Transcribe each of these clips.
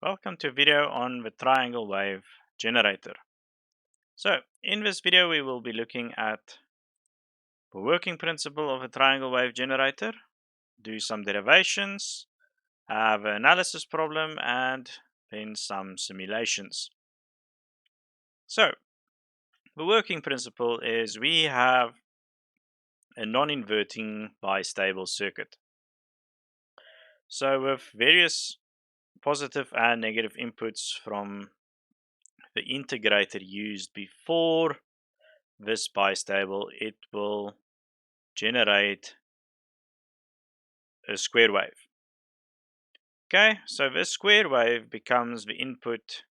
Welcome to a video on the triangle wave generator. So, in this video we will be looking at the working principle of a triangle wave generator, do some derivations, have an analysis problem, and then some simulations. So, the working principle is we have a non-inverting bistable circuit. So, with various positive and negative inputs from the integrator used before this bistable, it will generate a square wave. Okay, so this square wave becomes the input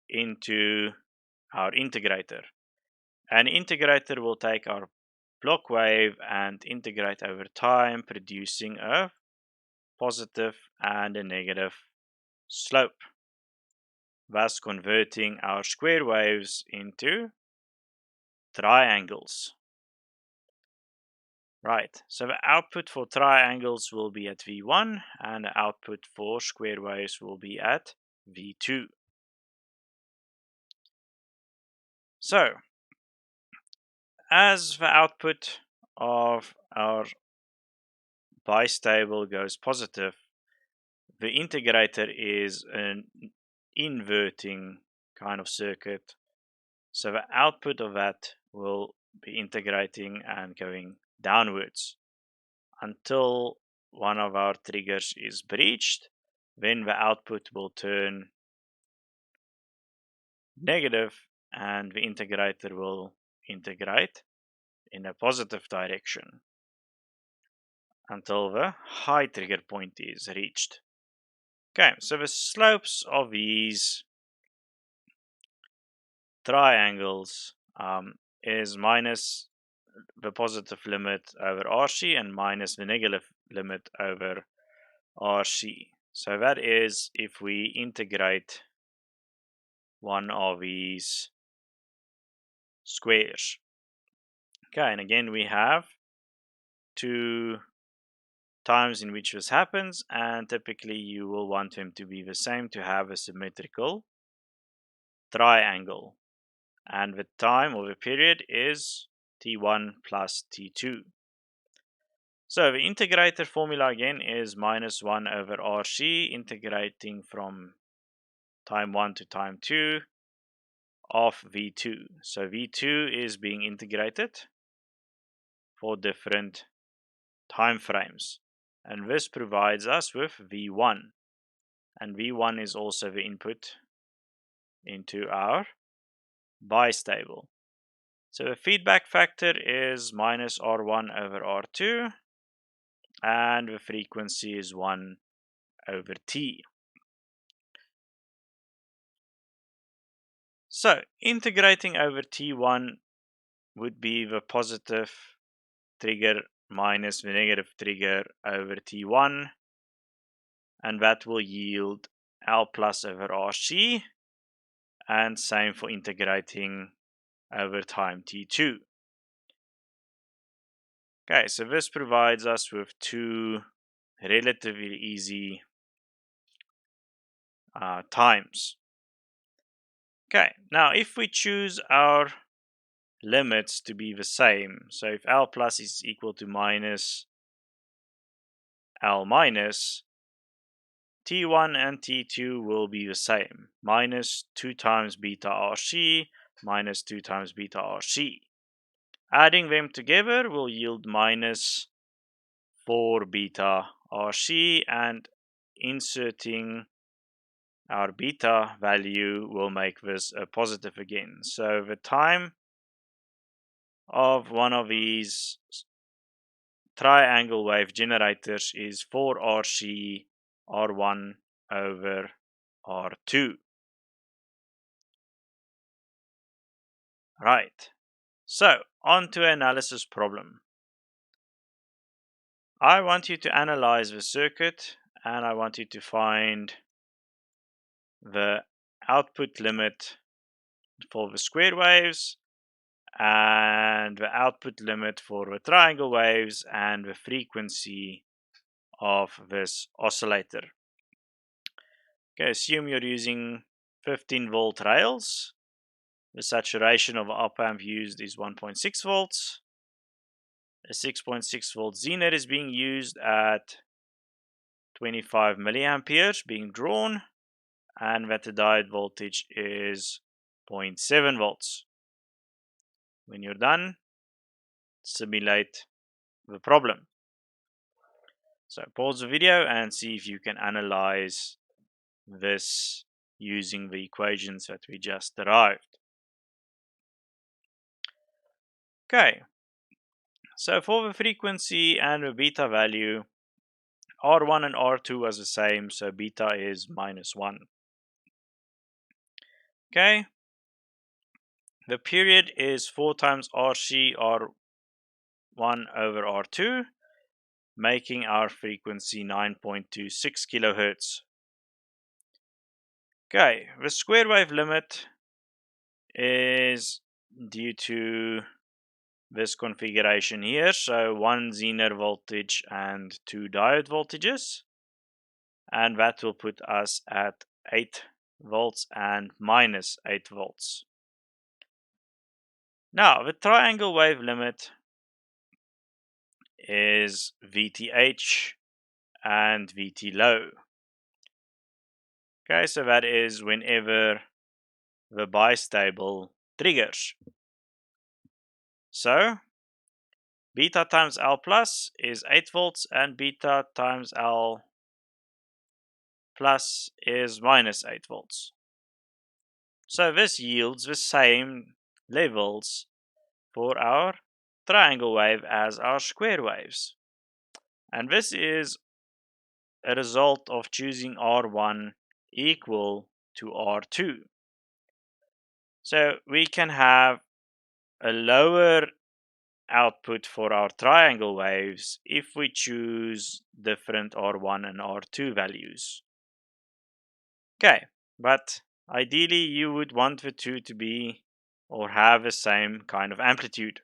into our integrator. An integrator will take our block wave and integrate over time, producing a positive and a negative slope, thus converting our square waves into triangles. Right, so the output for triangles will be at V1 and the output for square waves will be at V2. So, as the output of our bistable goes positive, the integrator is an inverting kind of circuit. So the output of that will be integrating and going downwards until one of our triggers is breached. Then the output will turn negative and the integrator will integrate in a positive direction until the high trigger point is reached. Okay, so the slopes of these triangles is minus the positive limit over RC and minus the negative limit over RC. So that is if we integrate one of these squares. Okay, and again we have two times in which this happens, and typically you will want them to be the same to have a symmetrical triangle. And the time or the period is T1 plus T2. So the integrator formula again is minus 1 over RC, integrating from time 1 to time 2 of V2. So V2 is being integrated for different time frames. And this provides us with V1. And V1 is also the input into our bistable. So the feedback factor is minus R1 over R2, and the frequency is 1 over T. So integrating over T1 would be the positive trigger minus the negative trigger over T1, and that will yield L plus over RC, and same for integrating over time T2. Okay, so this provides us with two relatively easy times. Okay, now if we choose our limits to be the same, so if L plus is equal to minus L minus, T1 and T2 will be the same, minus 2 times beta RC minus 2 times beta RC. Adding them together will yield minus 4 beta RC, and inserting our beta value will make this a positive again. So the time of one of these triangle wave generators is 4RC R1 over R2. Right. So, on to analysis problem. I want you to analyze the circuit and I want you to find the output limit for the square waves and the output limit for the triangle waves and the frequency of this oscillator. Okay, assume you're using 15-volt rails. The saturation of op amp used is 1.6 volts. A 6.6 volt Zener is being used at 25 milliamperes being drawn, and that the diode voltage is 0.7 volts. When you're done, simulate the problem. So pause the video and see if you can analyze this using the equations that we just derived. Okay, so for the frequency and the beta value, R1 and R2 was the same, so beta is -1. Okay, the period is 4 times RC R1 over R2, making our frequency 9.26 kilohertz. Okay, the square wave limit is due to this configuration here, so 1 Zener voltage and 2 diode voltages, and that will put us at 8 volts and -8 volts. Now the triangle wave limit is VTH and VT low. Okay, so that is whenever the bistable triggers. So beta times L plus is 8 volts and beta times L plus is -8 volts. So this yields the same levels for our triangle wave as our square waves. And this is a result of choosing R1 equal to R2. So we can have a lower output for our triangle waves if we choose different R1 and R2 values. Okay, but ideally you would want the two to be or have the same kind of amplitude.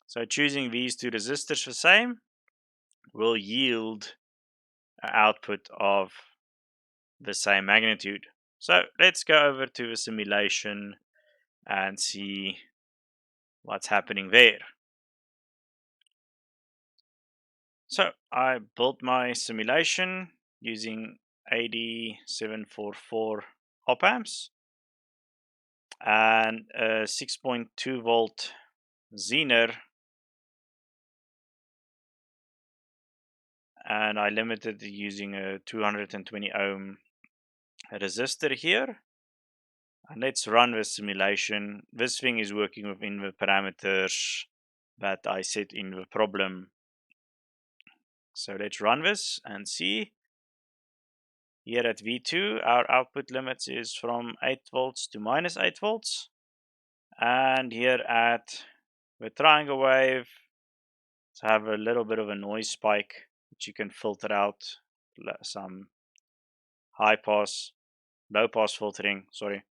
So choosing these two resistors the same will yield an output of the same magnitude. So let's go over to the simulation and see what's happening there. So I built my simulation using 8744 op amps and a 6.2 volt Zener, and I limited using a 220 ohm resistor here. And let's run the simulation. This thing is working within the parameters that I set in the problem. So let's run this and see. Here at V2, our output limits is from 8 volts to -8 volts. And here at the triangle wave, to have a little bit of a noise spike, which you can filter out some low pass filtering, sorry.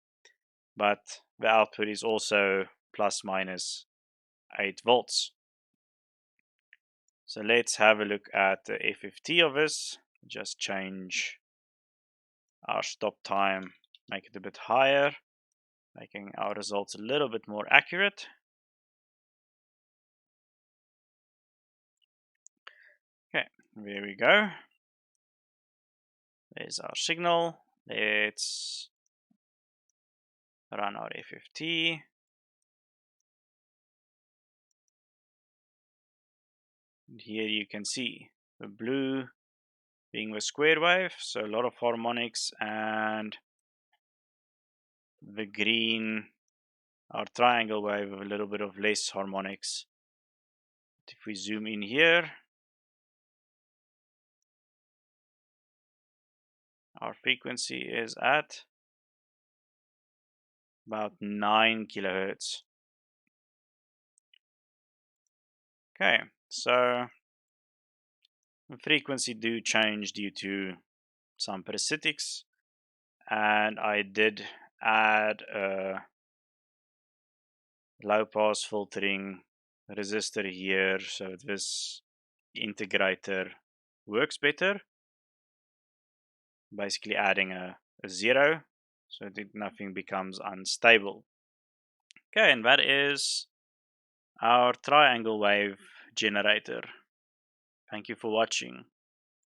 But the output is also ±8 volts. So let's have a look at the FFT of this. Just change our stop time, make it a bit higher, making our results a little bit more accurate. Okay, there we go. There's our signal. Let's run our FFT. And here you can see the blue being the square wave, so a lot of harmonics, and the green, our triangle wave, with a little bit of less harmonics. If we zoom in here, our frequency is at about 9 kilohertz. Okay, so the frequency do change due to some parasitics, and I did add a low pass filtering resistor here so this integrator works better. basically adding a 0 so that nothing becomes unstable. Okay, and that is our triangle wave generator. Thank you for watching.